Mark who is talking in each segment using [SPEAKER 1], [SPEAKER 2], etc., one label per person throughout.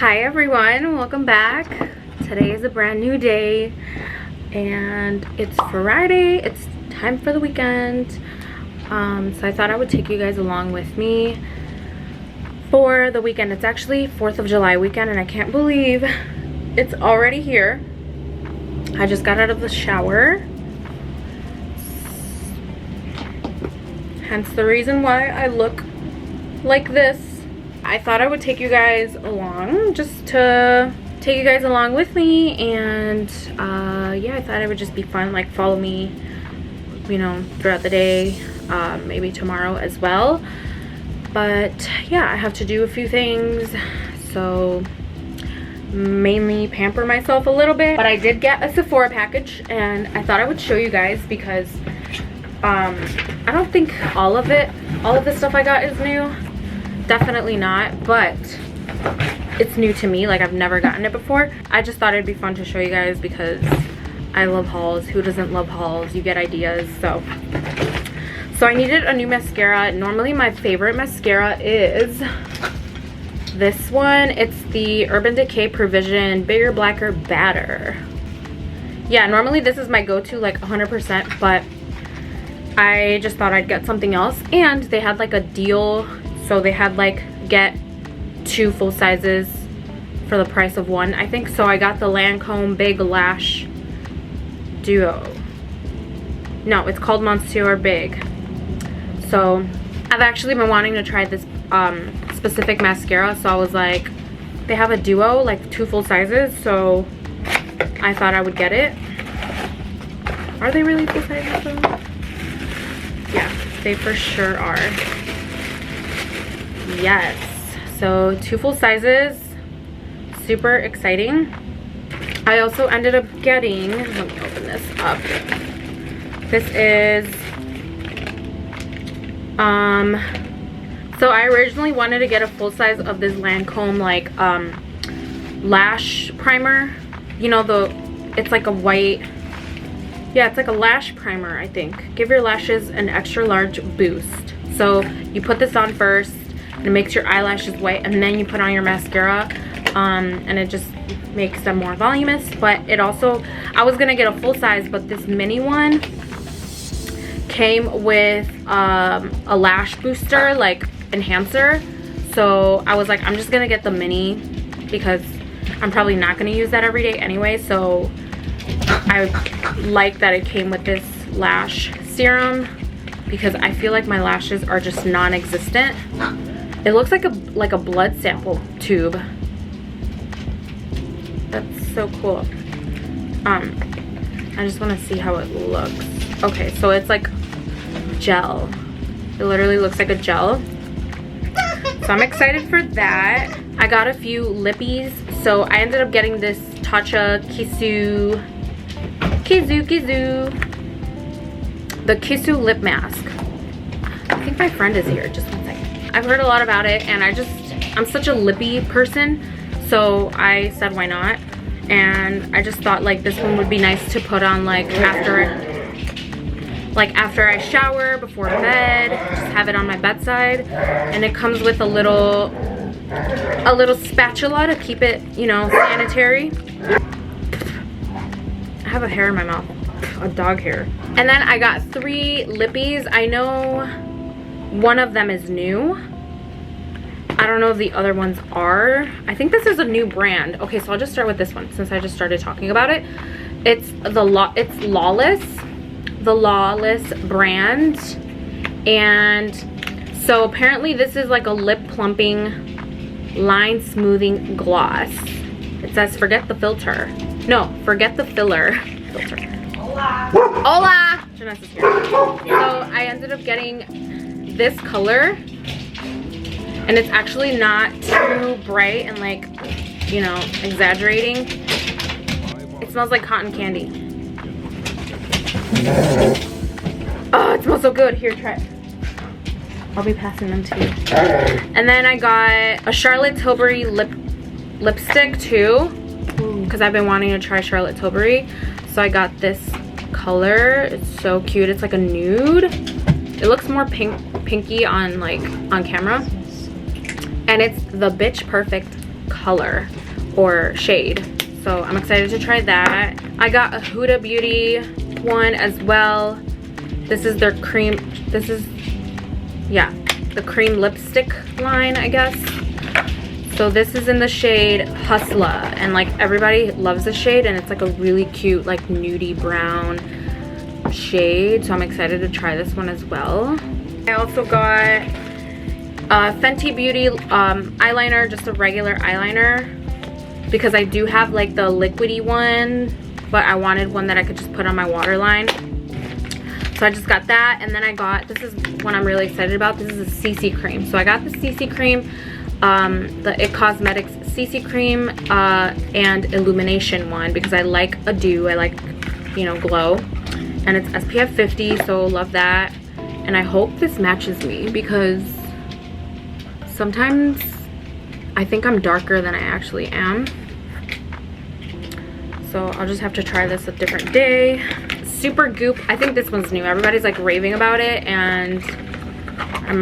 [SPEAKER 1] Hi everyone, welcome back. Today is a brand new day and it's Friday. It's time for the weekend. So I thought I would take you guys along with me for the weekend. It's actually 4th of July weekend and I can't believe it's already here. I just got out of the shower. Hence the reason why I look like this. I thought I would take you guys along, just to take you guys along with me, and yeah, I thought it would just be fun, like follow me, you know, throughout the day, maybe tomorrow as well. But yeah, I have to do a few things, so mainly pamper myself a little bit. But I did get a Sephora package and I thought I would show you guys because I don't think all of the stuff I got is new. Definitely not, but it's new to me. Like, I've never gotten it before. I just thought it'd be fun to show you guys because I love hauls. Who doesn't love hauls? You get ideas. So I needed a new mascara. Normally my favorite mascara is this one. It's the Urban Decay Provision Bigger, Blacker, Badder. Yeah, normally this is my go-to, like 100%, but I just thought I'd get something else, and they had like a deal. So they had like get 2 full sizes for the price of 1, I think. So I got the Lancome Big Lash Duo. No, it's called Monsieur Big. So I've actually been wanting to try this specific mascara. So I was like, they have a duo, like 2 full sizes. So I thought I would get it. Are they really full sizes though? Yeah, they for sure are. Yes, so 2 full sizes, super exciting. I also ended up getting, let me open this up. This is so I originally wanted to get a full size of this Lancome like lash primer. You know, it's like a white, yeah, it's like a lash primer, I think. Give your lashes an extra large boost. So you put this on first. It makes your eyelashes white, and then you put on your mascara, and it just makes them more voluminous. But it also, I was gonna get a full size, but this mini one came with a lash booster, like enhancer. So I was like, I'm just gonna get the mini because I'm probably not gonna use that every day anyway. So I like that it came with this lash serum because I feel like my lashes are just non-existent. It looks like a blood sample tube. That's so cool. I just want to see how it looks. Okay, so it's like gel. It literally looks like a gel. So I'm excited for that. I got a few lippies. So I ended up getting this Tatcha Kisu. The Kisu lip mask. I think my friend is here. Just one second. I've heard a lot about it, and I'm such a lippy person, so I said why not. And I just thought like this one would be nice to put on like after I shower, before bed, just have it on my bedside. And it comes with a little spatula to keep it, you know, sanitary. I have a hair in my mouth, a dog hair. And then I got 3 lippies. I know one of them is new. I don't know if the other ones are. I think this is a new brand. Okay, so I'll just start with this one since I just started talking about it. It's Lawless, the Lawless brand. And so apparently this is like a lip plumping, line smoothing gloss. It says forget the filter. No, forget the filler. Filter. Hola. Hola. Janessa's here. So I ended up getting this color. And it's actually not too bright and like, you know, exaggerating. It smells like cotton candy. Oh, it smells so good. Here, try it. I'll be passing them to you. And then I got a Charlotte Tilbury lipstick too, because I've been wanting to try Charlotte Tilbury. So I got this color. It's so cute. It's like a nude. It looks more pinky on camera. And it's the Bitch Perfect color or shade. So I'm excited to try that. I got a Huda Beauty one as well. This is their cream, this is, yeah, the cream lipstick line, I guess. So this is in the shade Hustla, and like everybody loves this shade, and it's like a really cute like nudie brown shade. So I'm excited to try this one as well. I also got Fenty Beauty eyeliner, just a regular eyeliner, because I do have like the liquidy one, but I wanted one that I could just put on my waterline. So I just got that, and then I got, this is one I'm really excited about. This is a CC cream. So I got the CC cream, the It Cosmetics CC cream and illumination one, because I like a dew, I like, you know, glow, and it's SPF 50, so love that. And I hope this matches me, because sometimes I think I'm darker than I actually am. So I'll just have to try this a different day. Super Goop, I think this one's new. Everybody's like raving about it, and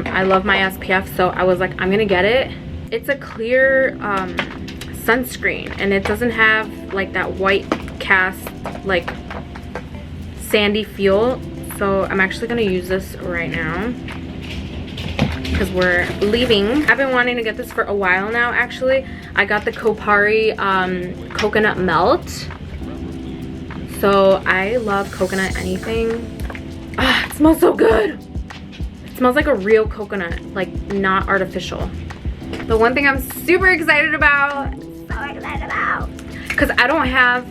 [SPEAKER 1] I love my SPF, so I was like, I'm gonna get it. It's a clear sunscreen, and it doesn't have like that white cast, like sandy feel. So I'm actually gonna use this right now because we're leaving. I've been wanting to get this for a while now, actually. I got the Kopari coconut melt. So I love coconut anything. Ah, it smells so good. It smells like a real coconut, like not artificial. The one thing I'm super excited about, because I don't have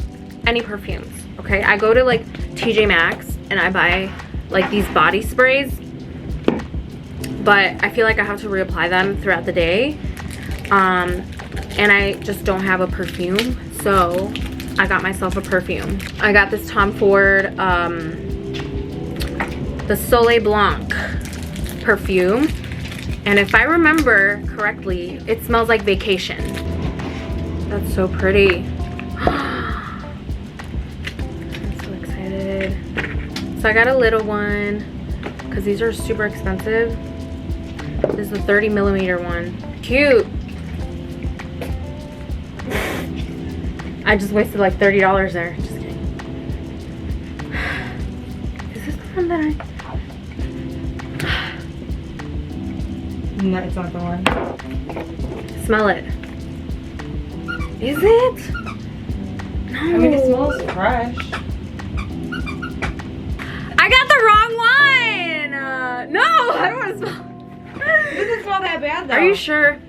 [SPEAKER 1] any perfumes, okay? I go to like TJ Maxx and I buy like these body sprays, but I feel like I have to reapply them throughout the day. And I just don't have a perfume, so I got myself a perfume. I got this Tom Ford, the Soleil Blanc perfume. And if I remember correctly, it smells like vacation. That's so pretty. I'm so excited. So I got a little one, because these are super expensive. This is the 30mm one. Cute. I just wasted like $30 there. Just kidding. Is this the one that
[SPEAKER 2] No, it's not the one.
[SPEAKER 1] Smell it. Is it? No.
[SPEAKER 2] I mean, it smells fresh.
[SPEAKER 1] I got the wrong one. No, I don't want to smell.
[SPEAKER 2] It doesn't smell that bad though.
[SPEAKER 1] Are you sure?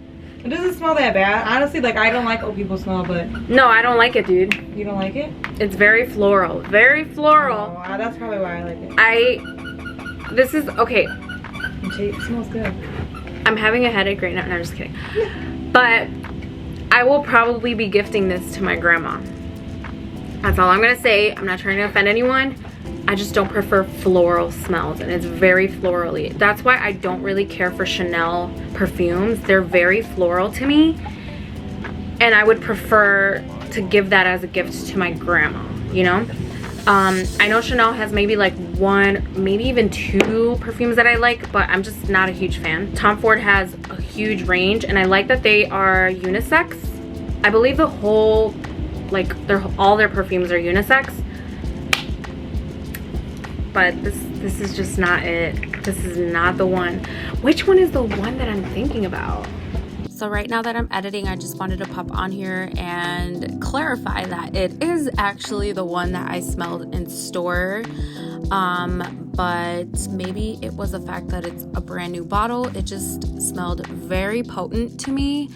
[SPEAKER 2] It doesn't smell that bad. Honestly, like, I don't like old people smell, but...
[SPEAKER 1] No, I don't like it, dude.
[SPEAKER 2] You don't like it?
[SPEAKER 1] It's very floral. Very floral.
[SPEAKER 2] Oh, that's probably why I like it.
[SPEAKER 1] This is, okay.
[SPEAKER 2] It smells good.
[SPEAKER 1] I'm having a headache right now. No, I'm just kidding. But I will probably be gifting this to my grandma. That's all I'm gonna say. I'm not trying to offend anyone. I just don't prefer floral smells, and it's very florally. That's why I don't really care for Chanel perfumes. They're very floral to me, and I would prefer to give that as a gift to my grandma, you know? I know Chanel has maybe like one, maybe even two perfumes that I like, but I'm just not a huge fan. Tom Ford has a huge range, and I like that they are unisex. I believe the whole, like, all their perfumes are unisex. But this is just not it. This is not the one. Which one is the one that I'm thinking about? So right now that I'm editing, I just wanted to pop on here and clarify that it is actually the one that I smelled in store. But maybe it was the fact that it's a brand new bottle. It just smelled very potent to me.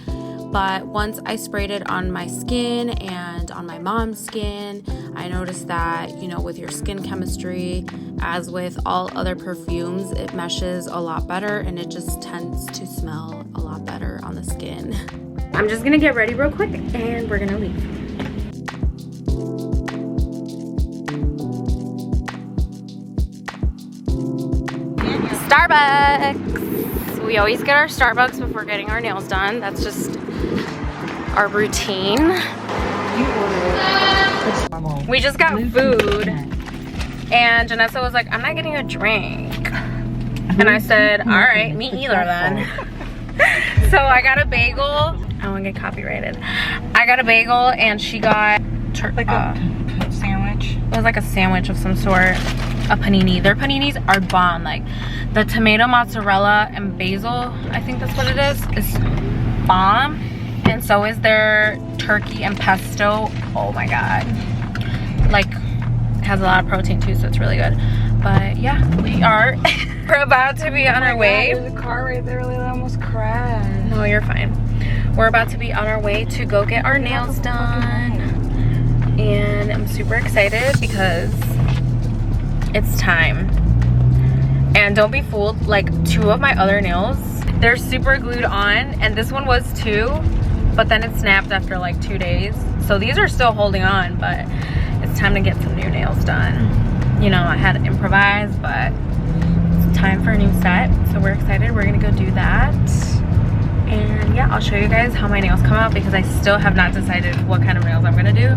[SPEAKER 1] But once I sprayed it on my skin and on my mom's skin, I noticed that, you know, with your skin chemistry, as with all other perfumes, it meshes a lot better, and it just tends to smell a lot better on the skin. I'm just gonna get ready real quick and we're gonna leave. Starbucks! We always get our Starbucks before getting our nails done. That's just our routine. We just got food, and Janessa was like, I'm not getting a drink. And I said, all right, me either then. So I got a bagel I won't get copyrighted. I got a bagel and she got
[SPEAKER 2] Like a sandwich.
[SPEAKER 1] it was like a sandwich of some sort, a panini. Their paninis are bomb. Like the tomato, mozzarella, and basil, I think that's what it is bomb. And so is their turkey and pesto. Oh my god. Like, it has a lot of protein too, so it's really good. But yeah, we're about to be on our way.
[SPEAKER 2] There's a car right there, Leila almost crashed.
[SPEAKER 1] No, you're fine. We're about to be on our way to go get our nails done. And I'm super excited because it's time. And don't be fooled, like 2 of my other nails, they're super glued on, and this one was too, but then it snapped after like 2 days. So these are still holding on, but it's time to get some new nails done. You know, I had to improvise, but it's time for a new set. So we're excited. We're gonna go do that. And yeah, I'll show you guys how my nails come out because I still have not decided what kind of nails I'm gonna do.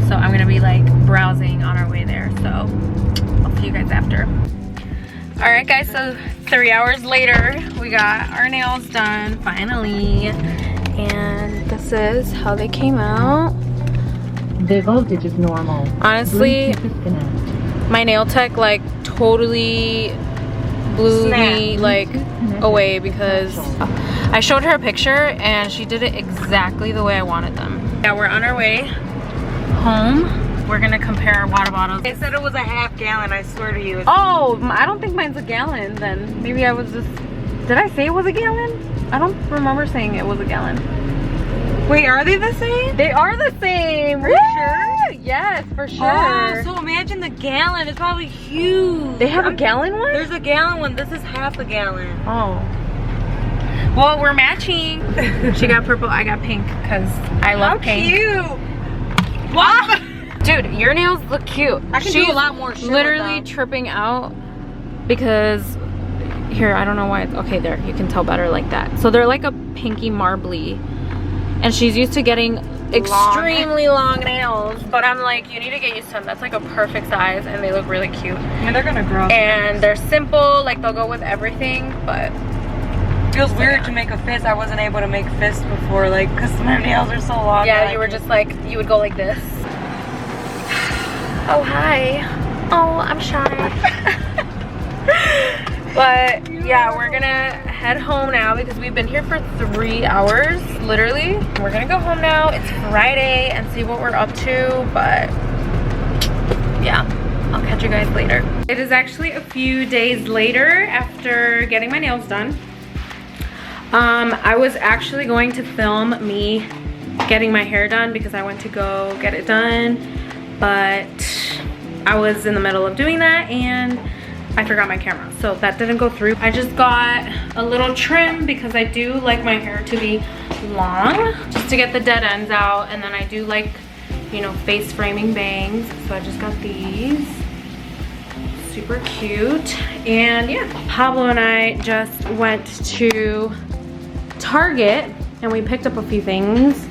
[SPEAKER 1] So I'm gonna be like browsing on our way there. So I'll see you guys after. All right guys, so 3 hours later, we got our nails done finally. And this is how they came out.
[SPEAKER 3] The voltage is normal.
[SPEAKER 1] Honestly, my nail tech like totally blew me like away because I showed her a picture and she did it exactly the way I wanted them. Yeah, we're on our way home. We're gonna compare our water bottles.
[SPEAKER 2] They said it was a half gallon, I swear to you.
[SPEAKER 1] Oh, I don't think mine's a gallon then. Maybe I was just, did I say it was a gallon? I don't remember saying it was a gallon.
[SPEAKER 2] Wait, are they the same?
[SPEAKER 1] They are the same.
[SPEAKER 2] For sure?
[SPEAKER 1] Yes, for sure.
[SPEAKER 2] Oh, so imagine the gallon. It's probably huge.
[SPEAKER 1] They have a gallon one?
[SPEAKER 2] There's a gallon one. This is half a gallon.
[SPEAKER 1] Oh. Well, we're matching. She got purple, I got pink because I love pink.
[SPEAKER 2] Cute. What?
[SPEAKER 1] Dude, your nails look cute.
[SPEAKER 2] I can do a lot more shit
[SPEAKER 1] literally
[SPEAKER 2] with them.
[SPEAKER 1] tripping out because here, I don't know why it's okay there. You can tell better like that. So they're like a pinky marbly. And she's used to getting extremely long nails, but I'm like, you need to get used to them. That's like a perfect size and they look really cute.
[SPEAKER 2] I mean, they're gonna grow.
[SPEAKER 1] And they're simple, like they'll go with everything, but
[SPEAKER 2] it feels weird to make a fist. I wasn't able to make fists before, like, because my nails are so long.
[SPEAKER 1] yeah, you were just like, you would go like this. Oh, hi. Oh, I'm shy. But yeah, we're gonna head home now because we've been here for 3 hours, literally. We're gonna go home now. It's Friday and see what we're up to, but yeah, I'll catch you guys later. It is actually a few days later after getting my nails done. I was actually going to film me getting my hair done because I went to go get it done, but I was in the middle of doing that and I forgot my camera, so that didn't go through. I just got a little trim because I do like my hair to be long, just to get the dead ends out, and then I do like, you know, face framing bangs, so I just got these. Super cute. And yeah, Pablo and I just went to Target and we picked up a few things,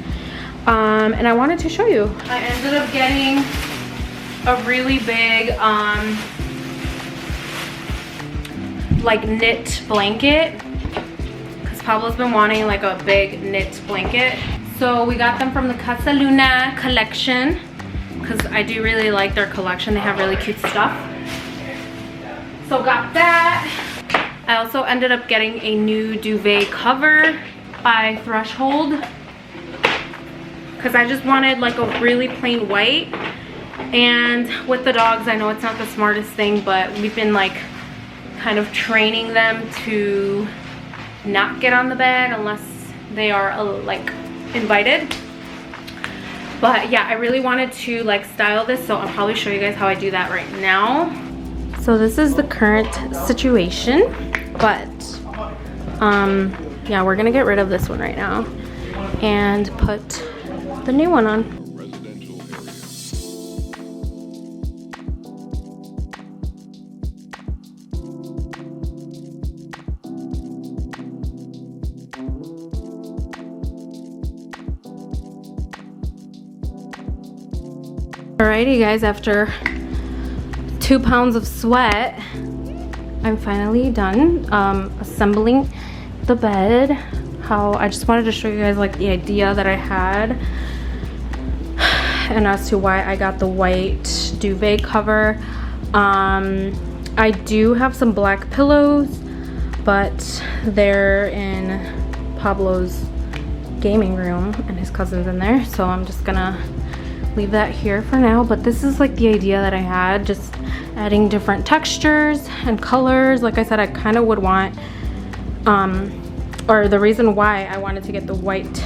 [SPEAKER 1] and I wanted to show you. I ended up getting a really big like knit blanket because Pablo's been wanting like a big knit blanket. So we got them from the Casa Luna collection because I do really like their collection. They have really cute stuff. So got that. I also ended up getting a new duvet cover by Threshold because I just wanted like a really plain white. And with the dogs, I know it's not the smartest thing, but we've been like kind of training them to not get on the bed unless they are like invited. But yeah, I really wanted to like style this, so I'll probably show you guys how I do that right now. So this is the current situation, but yeah, we're gonna get rid of this one right now and put the new one on. Alrighty guys, after 2 pounds of sweat, I'm finally done assembling the bed how I just wanted to show you guys like the idea that I had and as to why I got the white duvet cover. I do have some black pillows, but they're in Pablo's gaming room and his cousin's in there, so I'm just gonna leave that here for now. But this is like the idea that I had, just adding different textures and colors. Like I said, I kind of would want or the reason why I wanted to get the white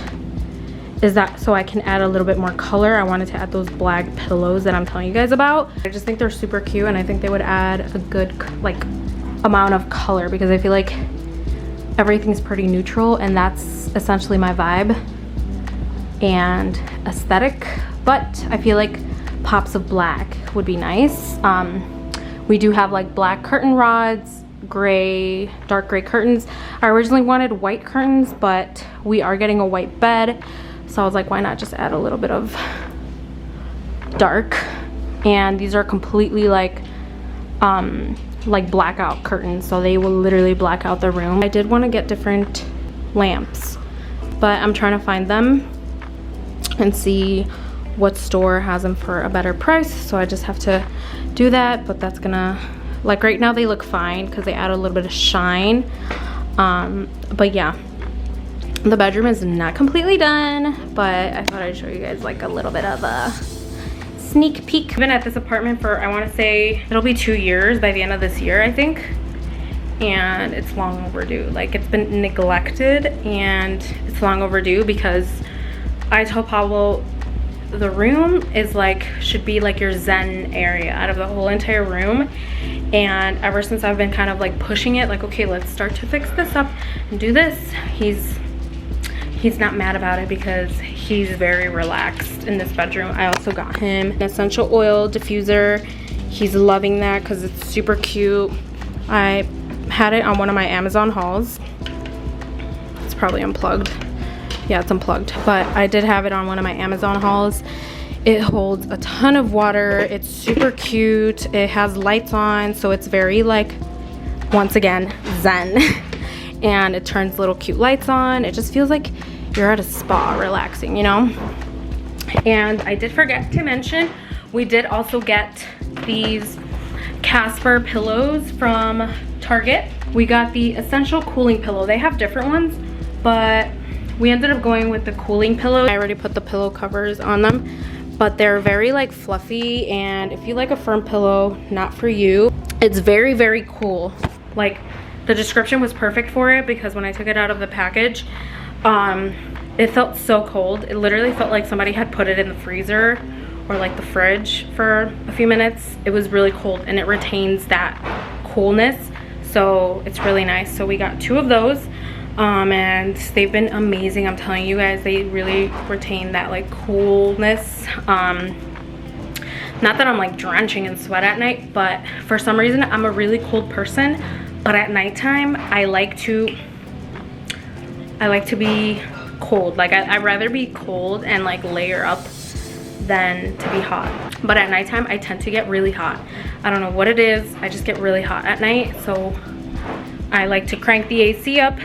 [SPEAKER 1] is that so I can add a little bit more color. I wanted to add those black pillows that I'm telling you guys about. I just think they're super cute, and I think they would add a good like amount of color, because I feel like everything's pretty neutral and that's essentially my vibe and aesthetic. But I feel like pops of black would be nice. We do have like black curtain rods, gray, dark gray curtains. I originally wanted white curtains, but we are getting a white bed, so I was like, why not just add a little bit of dark? And these are completely like blackout curtains, so they will literally black out the room. I did want to get different lamps, but I'm trying to find them and see what store has them for a better price, so I just have to do that. But that's gonna, like right now they look fine because they add a little bit of shine. But yeah, the bedroom is not completely done, but I thought I'd show you guys like a little bit of a sneak peek. I've been at this apartment for, I want to say it'll be 2 years by the end of this year, I think, and it's long overdue. Like, it's been neglected and it's long overdue, because I told Pablo the room is like, should be like your zen area out of the whole entire room. And ever since I've been kind of like pushing it, like, okay, let's start to fix this up and do this, he's not mad about it, because he's very relaxed in this bedroom. I also got him an essential oil diffuser. He's loving that because it's super cute. I had it on one of my Amazon hauls. It's probably unplugged. Yeah, it's unplugged, but I did have it on one of my Amazon hauls. It holds a ton of water. It's super cute. It has lights on, so it's very like, once again, zen. And it turns little cute lights on. It just feels like you're at a spa relaxing, you know? And I did forget to mention, we did also get these Casper pillows from Target. We got the essential cooling pillow. They have different ones, but we ended up going with the cooling pillow. I already put the pillow covers on them, but they're very like fluffy, and if you like a firm pillow, not for you. It's very, very cool. Like, the description was perfect for it, because when I took it out of the package, it felt so cold. It literally felt like somebody had put it in the freezer or like the fridge for a few minutes. It was really cold, and it retains that coolness, so it's really nice. So we got 2 of those, and they've been amazing. I'm telling you guys, they really retain that like coolness. Not that I'm like drenching in sweat at night, but for some reason I'm a really cold person. But at nighttime, I like to be cold. Like, I'd rather be cold and like layer up than to be hot. But at nighttime, I tend to get really hot. I don't know what it is. I just get really hot at night. So I like to crank the AC up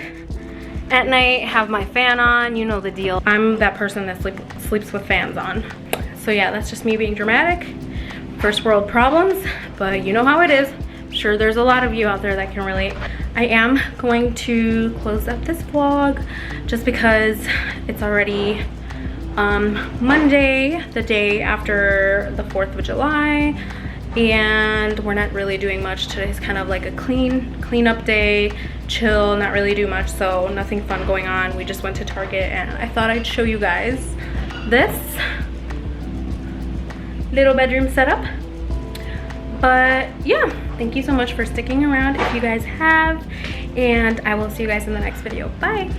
[SPEAKER 1] at night, have my fan on, you know the deal. I'm that person that sleeps with fans on. So yeah, that's just me being dramatic. First world problems, but you know how it is. I'm sure there's a lot of you out there that can relate. I am going to close up this vlog just because it's already Monday, the day after the 4th of July, and we're not really doing much. Today's kind of like a clean-up day, chill, not really do much, so nothing fun going on. We just went to Target, and I thought I'd show you guys this little bedroom setup. But yeah, thank you so much for sticking around if you guys have, and I will see you guys in the next video. Bye.